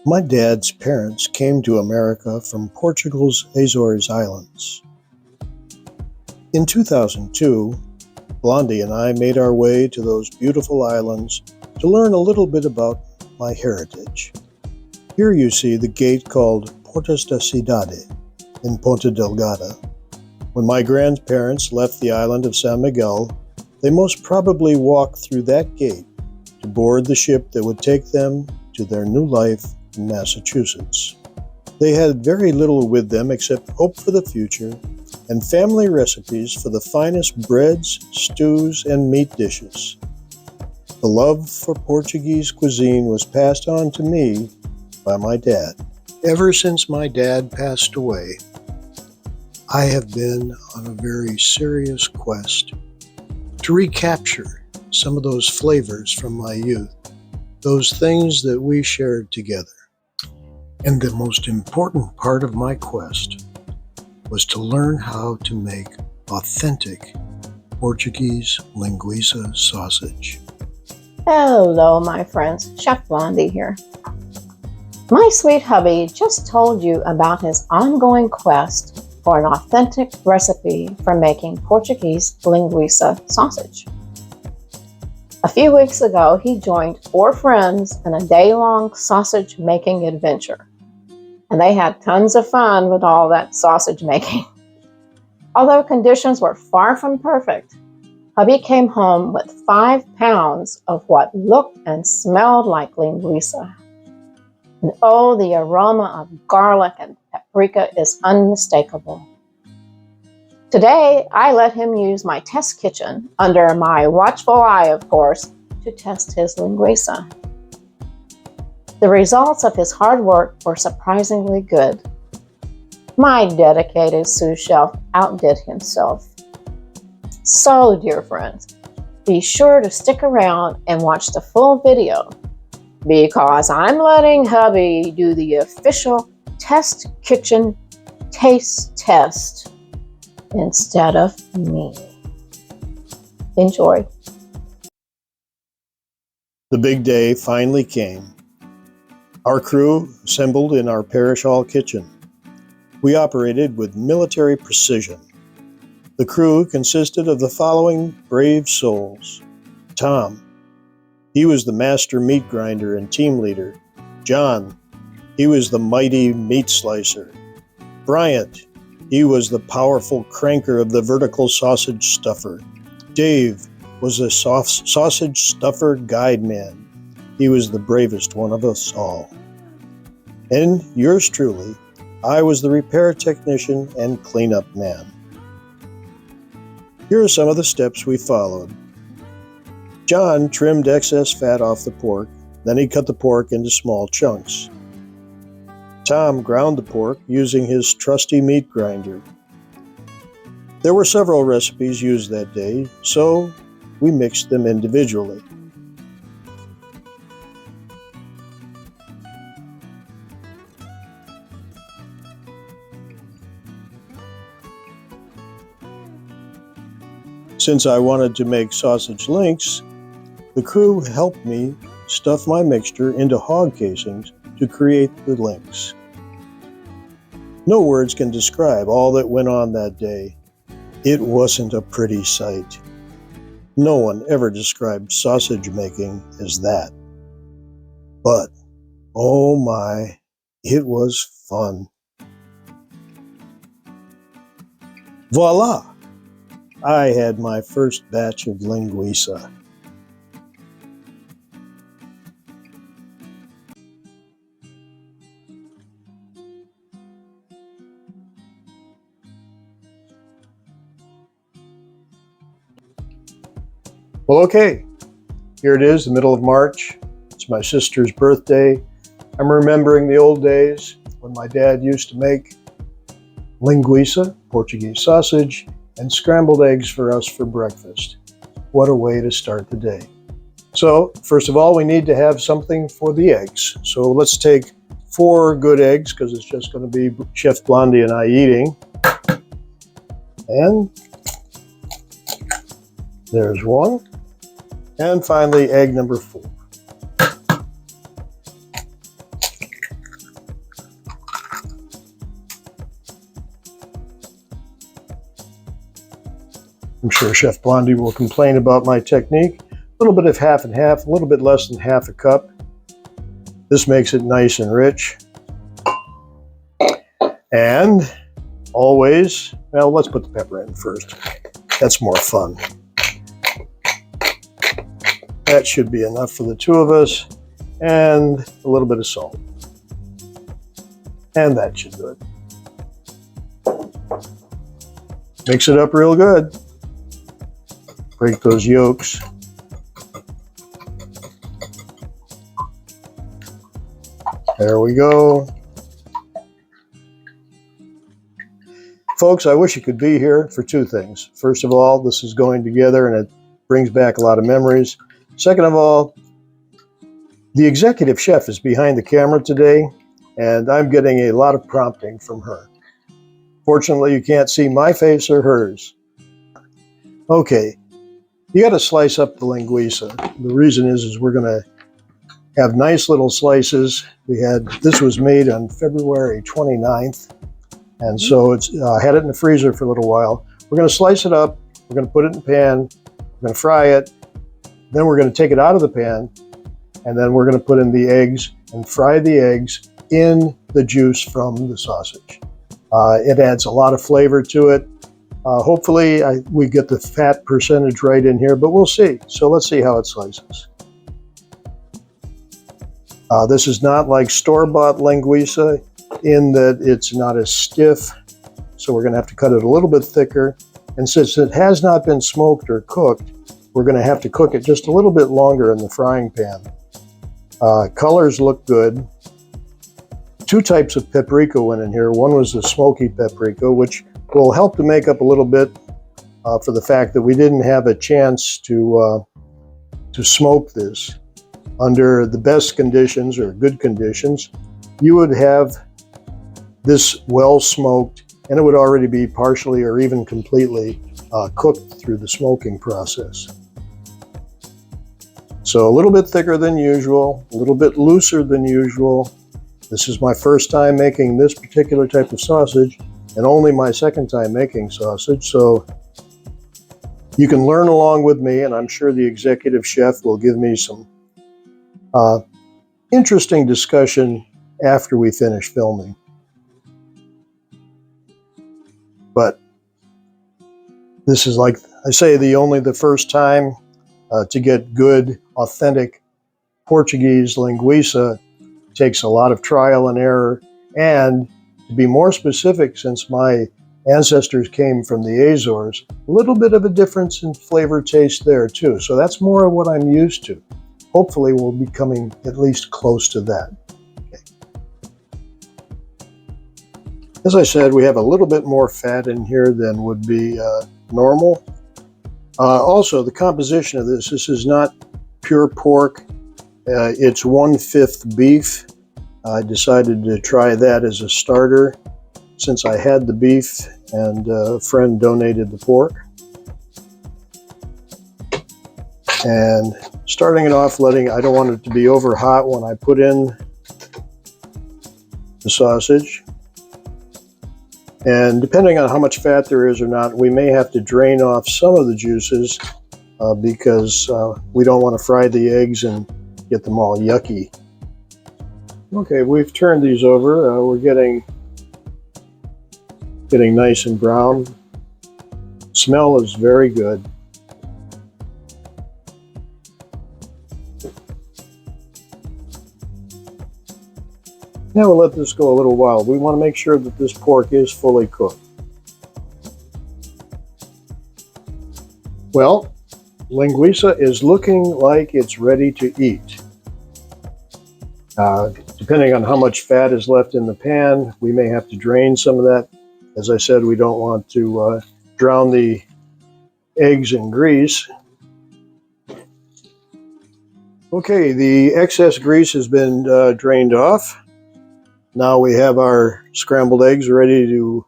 My dad's parents came to America from Portugal's Azores Islands. In 2002, Blondie and I made our way to those beautiful islands to learn a little bit about my heritage. Here you see the gate called Portas da Cidade in Ponta Delgada. When my grandparents left the island of San Miguel, they most probably walked through that gate to board the ship that would take them to their new life in Massachusetts. They had very little with them except hope for the future and family recipes for the finest breads, stews, and meat dishes. The love for Portuguese cuisine was passed on to me by my dad. Ever since my dad passed away, I have been on a very serious quest to recapture some of those flavors from my youth, those things that we shared together. And the most important part of my quest was to learn how to make authentic Portuguese linguiça sausage. Hello, my friends. Chef Blondie here. My sweet hubby just told you about his ongoing quest for an authentic recipe for making Portuguese linguiça sausage. A few weeks ago, he joined 4 friends in a day-long sausage-making adventure. And they had tons of fun with all that sausage making. Although conditions were far from perfect, hubby came home with 5 pounds of what looked and smelled like linguiça. And oh, the aroma of garlic and paprika is unmistakable. Today, I let him use my test kitchen, under my watchful eye, of course, to test his linguiça. The results of his hard work were surprisingly good. My dedicated sous chef outdid himself. So, dear friends, be sure to stick around and watch the full video, because I'm letting hubby do the official test kitchen taste test instead of me. Enjoy. The big day finally came. Our crew assembled in our parish hall kitchen. We operated with military precision. The crew consisted of the following brave souls. Tom, he was the master meat grinder and team leader. John, he was the mighty meat slicer. Bryant, he was the powerful cranker of the vertical sausage stuffer. Dave was a sausage stuffer guide man. He was the bravest one of us all. And yours truly, I was the repair technician and cleanup man. Here are some of the steps we followed. John trimmed excess fat off the pork, then he cut the pork into small chunks. Tom ground the pork using his trusty meat grinder. There were several recipes used that day, so we mixed them individually. Since I wanted to make sausage links, the crew helped me stuff my mixture into hog casings to create the links. No words can describe all that went on that day. It wasn't a pretty sight. No one ever described sausage making as that. But, oh my, it was fun. Voila! I had my first batch of linguiça. Well, okay, here it is, the middle of March. It's my sister's birthday. I'm remembering the old days when my dad used to make linguiça, Portuguese sausage, and scrambled eggs for us for breakfast. What a way to start the day. So, first of all, we need to have something for the eggs. So let's take 4 good eggs, because it's just going to be Chef Blondie and I eating. And there's 1. And finally, egg number 4. sure Chef Blondie will complain about my technique. A little bit of half and half, a little bit less than half a cup. This makes it nice and rich. And always, well, let's put the pepper in first. That's more fun. That should be enough for the two of us. And a little bit of salt. And that should do it. Mix it up real good. Break those yolks. There we go. Folks, I wish you could be here for two things. First of all, this is going together and it brings back a lot of memories. Second of all, the executive chef is behind the camera today, and I'm getting a lot of prompting from her. Fortunately, you can't see my face or hers. Okay, you got to slice up the linguiça. The reason is we're going to have nice little slices. This was made on February 29th, and so it's had it in the freezer for a little while. We're going to slice it up. We're going to put it in the pan. We're going to fry it. Then we're going to take it out of the pan, and then we're going to put in the eggs and fry the eggs in the juice from the sausage. It adds a lot of flavor to it. Hopefully we get the fat percentage right in here, but we'll see. So let's see how it slices. This is not like store-bought linguiça in that it's not as stiff, so we're going to have to cut it a little bit thicker. And since it has not been smoked or cooked, we're going to have to cook it just a little bit longer in the frying pan. Colors look good. Two types of paprika went in here. One was the smoky paprika, which will help to make up a little bit for the fact that we didn't have a chance to smoke this. Under the best conditions or good conditions, you would have this well smoked, and it would already be partially or even completely cooked through the smoking process. So a little bit thicker than usual, a little bit looser than usual. This is my first time making this particular type of sausage, and only my second time making sausage, so you can learn along with me, and I'm sure the executive chef will give me some interesting discussion after we finish filming. But this is, like I say, the first time to get good, authentic Portuguese linguiça. Takes a lot of trial and error, and to be more specific, since my ancestors came from the Azores, a little bit of a difference in flavor taste there too. So that's more of what I'm used to. Hopefully we'll be coming at least close to that. Okay. As I said, we have a little bit more fat in here than would be normal. Also, the composition of this is not pure pork. It's 1/5 beef. I decided to try that as a starter since I had the beef and a friend donated the pork. And starting it off, I don't want it to be over hot when I put in the sausage. And depending on how much fat there is or not, we may have to drain off some of the juices because we don't want to fry the eggs and get them all yucky. Okay, we've turned these over. We're getting nice and brown. Smell is very good. Now we'll let this go a little while. We want to make sure that this pork is fully cooked. Well, linguiça is looking like it's ready to eat. Depending on how much fat is left in the pan, we may have to drain some of that. As I said, we don't want to drown the eggs in grease. Okay, the excess grease has been drained off. Now we have our scrambled eggs ready to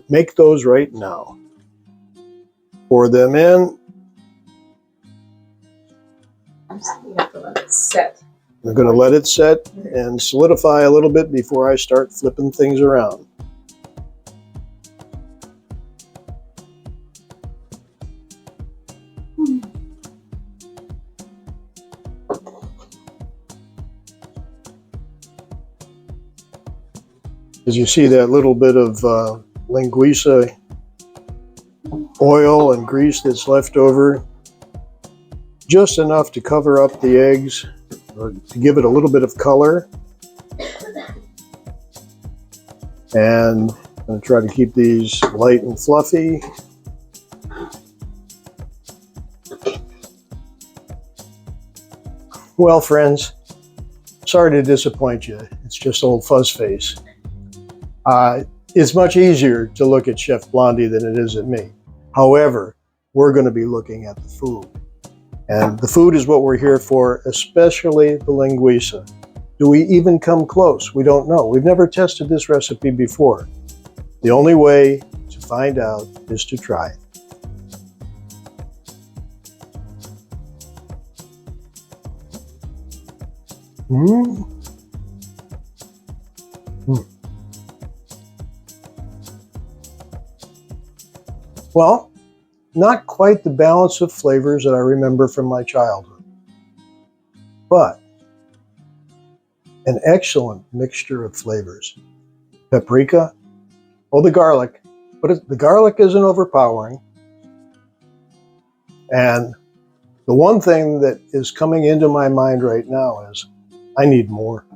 make those right now. Pour them in. You have to let it set. I'm going to let it set and solidify a little bit before I start flipping things around. As you see that little bit of linguiça oil and grease that's left over, just enough to cover up the eggs or to give it a little bit of color. And I'm going to try to keep these light and fluffy. Well, friends, sorry to disappoint you. It's just old Fuzzface. It's much easier to look at Chef Blondie than it is at me. However, we're going to be looking at the food. And the food is what we're here for, especially the linguiça. Do we even come close? We don't know. We've never tested this recipe before. The only way to find out is to try it. Well, not quite the balance of flavors that I remember from my childhood, but an excellent mixture of flavors. Paprika, the garlic, but the garlic isn't overpowering. And the one thing that is coming into my mind right now is I need more.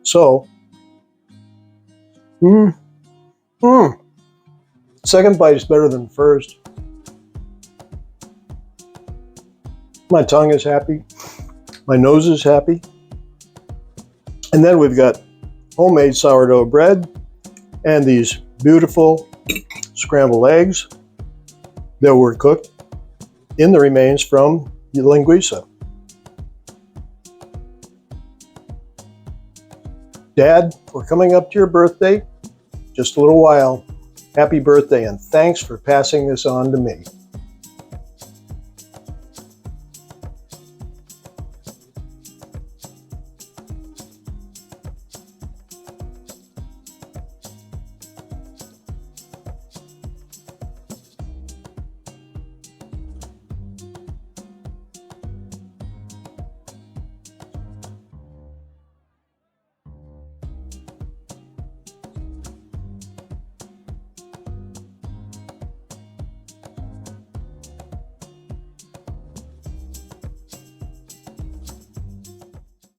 So, second bite is better than first. My tongue is happy. My nose is happy. And then we've got homemade sourdough bread and these beautiful scrambled eggs that were cooked in the remains from the linguiça. Dad, we're coming up to your birthday. Just a little while. Happy birthday, and thanks for passing this on to me.